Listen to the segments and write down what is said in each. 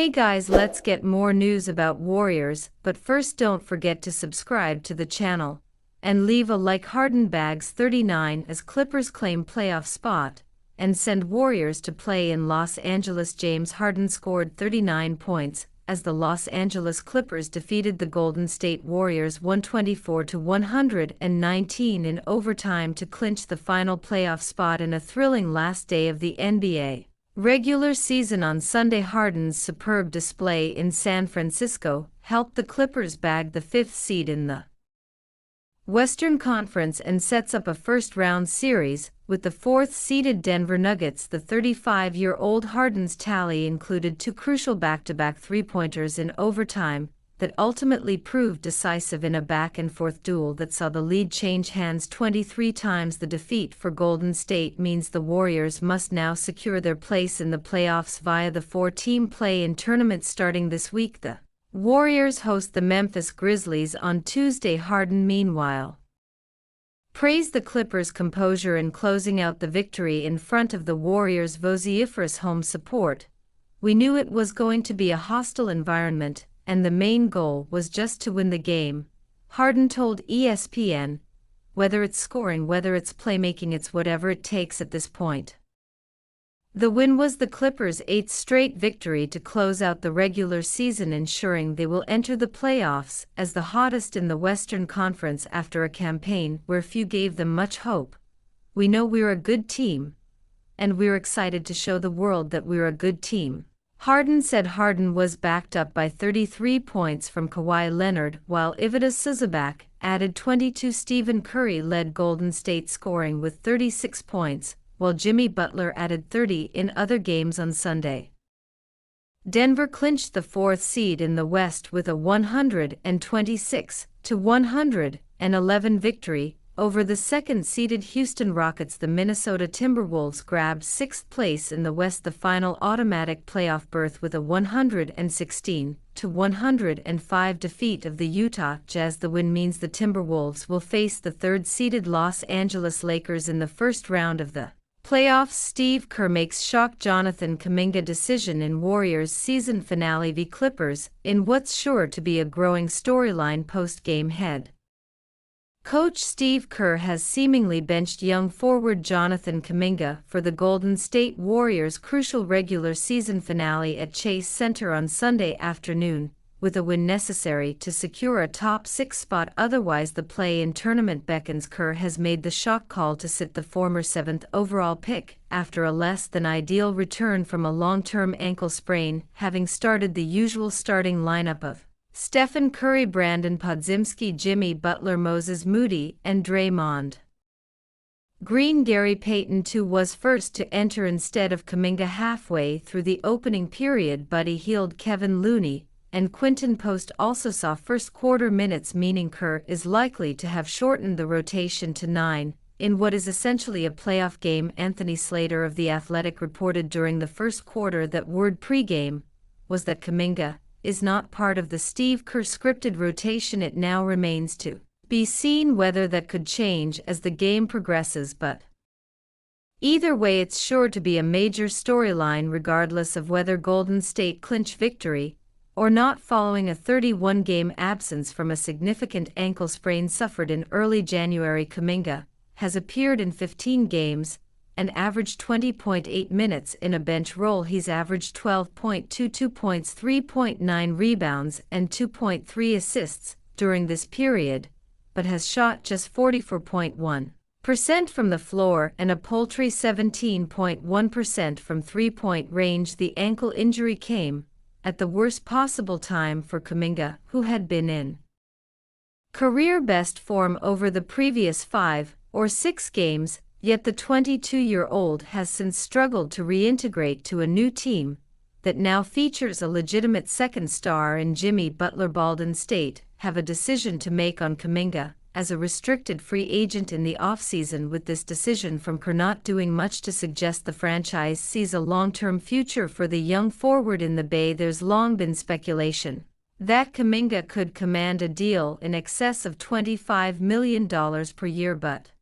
Hey guys, let's get more news about Warriors, but first don't forget to subscribe to the channel and leave a like. Harden bags 39 as Clippers claim playoff spot and send Warriors to play in Los Angeles. James Harden scored 39 points as the Los Angeles Clippers defeated the Golden State Warriors 124-119 in overtime to clinch the final playoff spot in a thrilling last day of the NBA regular season on Sunday. Harden's superb display in San Francisco helped the Clippers bag the 5th seed in the Western Conference and sets up a first-round series with the 4th-seeded Denver Nuggets. The 35-year-old Harden's tally included 2 crucial back-to-back three-pointers in overtime that ultimately proved decisive in a back-and-forth duel that saw the lead change hands 23 times. The defeat for Golden State means the Warriors must now secure their place in the playoffs via the 4-team play-in tournament starting this week. The Warriors host the Memphis Grizzlies on Tuesday. Harden, meanwhile, praised the Clippers' composure in closing out the victory in front of the Warriors' vociferous home support. "We knew it was going to be a hostile environment, and the main goal was just to win the game," Harden told ESPN. "Whether it's scoring, whether it's playmaking, it's whatever it takes at this point." The win was the Clippers' 8th straight victory to close out the regular season, ensuring they will enter the playoffs as the hottest in the Western Conference after a campaign where few gave them much hope. "We know we're a good team, and we're excited to show the world that we're a good team," Harden said. Harden was backed up by 33 points from Kawhi Leonard, while Ivica Zubac added 22. Stephen Curry led Golden State scoring with 36 points, while Jimmy Butler added 30 in other games on Sunday. Denver clinched the 4th seed in the West with a 126-111 victory over the 2nd-seeded Houston Rockets. The Minnesota Timberwolves grabbed 6th place in the West, the final automatic playoff berth, with a 116-105 defeat of the Utah Jazz. The win means the Timberwolves will face the 3rd-seeded Los Angeles Lakers in the first round of the playoffs. Steve Kerr makes shock Jonathan Kuminga decision in Warriors season finale v Clippers in what's sure to be a growing storyline. Post-game head coach Steve Kerr has seemingly benched young forward Jonathan Kuminga for the Golden State Warriors' crucial regular season finale at Chase Center on Sunday afternoon, with a win necessary to secure a top 6 spot. Otherwise, the play-in tournament beckons. Kerr has made the shock call to sit the former 7th overall pick after a less-than-ideal return from a long-term ankle sprain, having started the usual starting lineup of Stephen Curry, Brandon Podziemski, Jimmy Butler, Moses Moody, and Draymond Green. Gary Payton too was first to enter instead of Kuminga halfway through the opening period. Buddy Hield, Kevin Looney, and Quinten Post also saw first-quarter minutes, meaning Kerr is likely to have shortened the rotation to 9 in what is essentially a playoff game. Anthony Slater of The Athletic reported during the first quarter that word pregame was that Kuminga is not part of the Steve Kerr scripted rotation. It now remains to be seen whether that could change as the game progresses, but either way, it's sure to be a major storyline regardless of whether Golden State clinch victory or not. Following a 31-game absence from a significant ankle sprain suffered in early January, Kuminga has appeared in 15 games and averaged 20.8 minutes in a bench role. He's averaged 12.22 points, 3.9 rebounds, and 2.3 assists during this period, but has shot just 44.1% from the floor and a paltry 17.1% from three-point range. The ankle injury came at the worst possible time for Kuminga, who had been in career-best form over the previous 5 or 6 games, yet the 22-year-old has since struggled to reintegrate to a new team that now features a legitimate second star in Jimmy Butler. Golden State have a decision to make on Kuminga as a restricted free agent in the offseason, with this decision from Kerr not doing much to suggest the franchise sees a long-term future for the young forward in the Bay. There's long been speculation that Kuminga could command a deal in excess of $25 million per year, but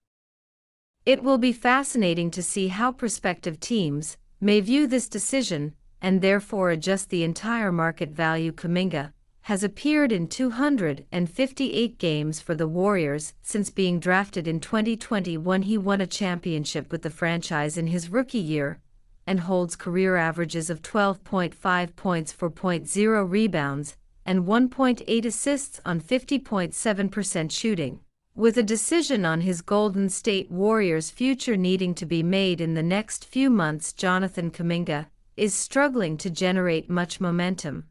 it will be fascinating to see how prospective teams may view this decision and therefore adjust the entire market value. Kuminga has appeared in 258 games for the Warriors since being drafted in 2021. He won a championship with the franchise in his rookie year and holds career averages of 12.5 points, 4.0 rebounds, and 1.8 assists on 50.7% shooting. With a decision on his Golden State Warriors' future needing to be made in the next few months, Jonathan Kuminga is struggling to generate much momentum.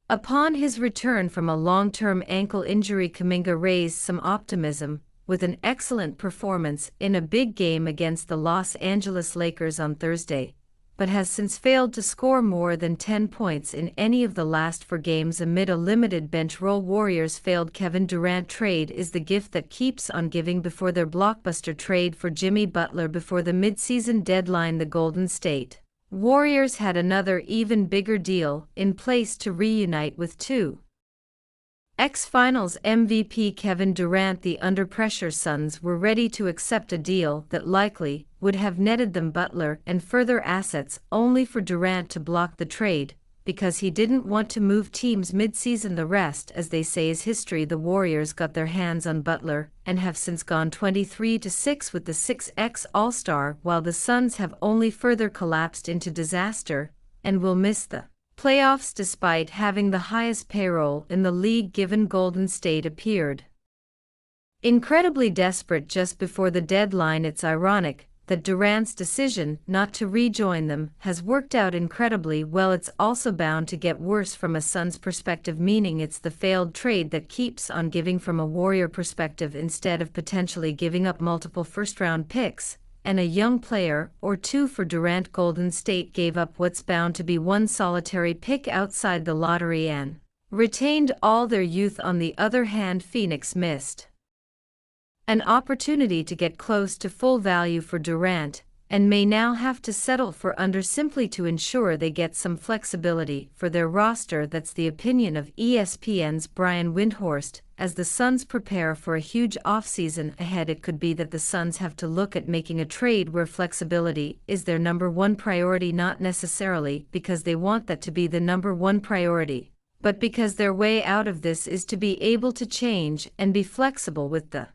Upon his return from a long-term ankle injury, Kuminga raised some optimism with an excellent performance in a big game against the Los Angeles Lakers on Thursday, but has since failed to score more than 10 points in any of the last 4 games amid a limited bench role. Warriors' failed Kevin Durant trade is the gift that keeps on giving. Before their blockbuster trade for Jimmy Butler before the midseason deadline, the Golden State Warriors had another even bigger deal in place to reunite with 2x Finals MVP Kevin Durant. The under-pressure Suns were ready to accept a deal that likely would have netted them Butler and further assets, only for Durant to block the trade because he didn't want to move teams mid-season. The rest, as they say, is history. The Warriors got their hands on Butler and have since gone 23-6 with the 6x All-Star, while the Suns have only further collapsed into disaster and will miss the playoffs despite having the highest payroll in the league. Given Golden State appeared incredibly desperate just before the deadline, it's ironic that Durant's decision not to rejoin them has worked out incredibly well. It's also bound to get worse from a Suns perspective, meaning it's the failed trade that keeps on giving from a Warrior perspective. Instead of potentially giving up multiple first-round picks and a young player or 2 for Durant, Golden State gave up what's bound to be one solitary pick outside the lottery and retained all their youth. On the other hand, Phoenix missed an opportunity to get close to full value for Durant and may now have to settle for under simply to ensure they get some flexibility for their roster. That's the opinion of ESPN's Brian Windhorst. As the Suns prepare for a huge offseason ahead, it could be that the Suns have to look at making a trade where flexibility is their number one priority, not necessarily because they want that to be the number one priority, but because their way out of this is to be able to change and be flexible with the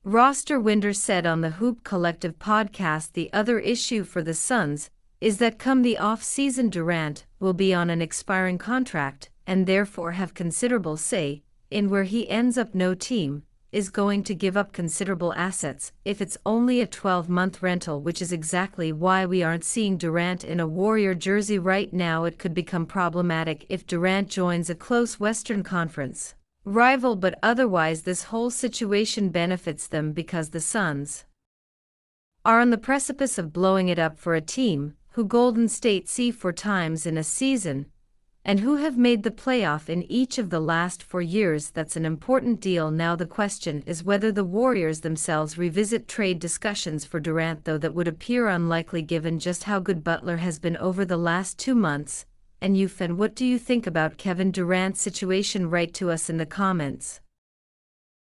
roster. Winder said on the Hoop Collective podcast, the other issue for the Suns is that come the off-season, Durant will be on an expiring contract and therefore have considerable say in where he ends up. No team is going to give up considerable assets if it's only a 12-month rental, which is exactly why we aren't seeing Durant in a Warrior jersey right now. It could become problematic if Durant joins a close Western Conference rival, but otherwise this whole situation benefits them because the Suns are on the precipice of blowing it up for a team who Golden State see 4 times in a season and who have made the playoff in each of the last 4 years. That's an important deal. Now the question is whether the Warriors themselves revisit trade discussions for Durant, though that would appear unlikely given just how good Butler has been over the last 2 months. And what do you think about Kevin Durant's situation? Write to us in the comments.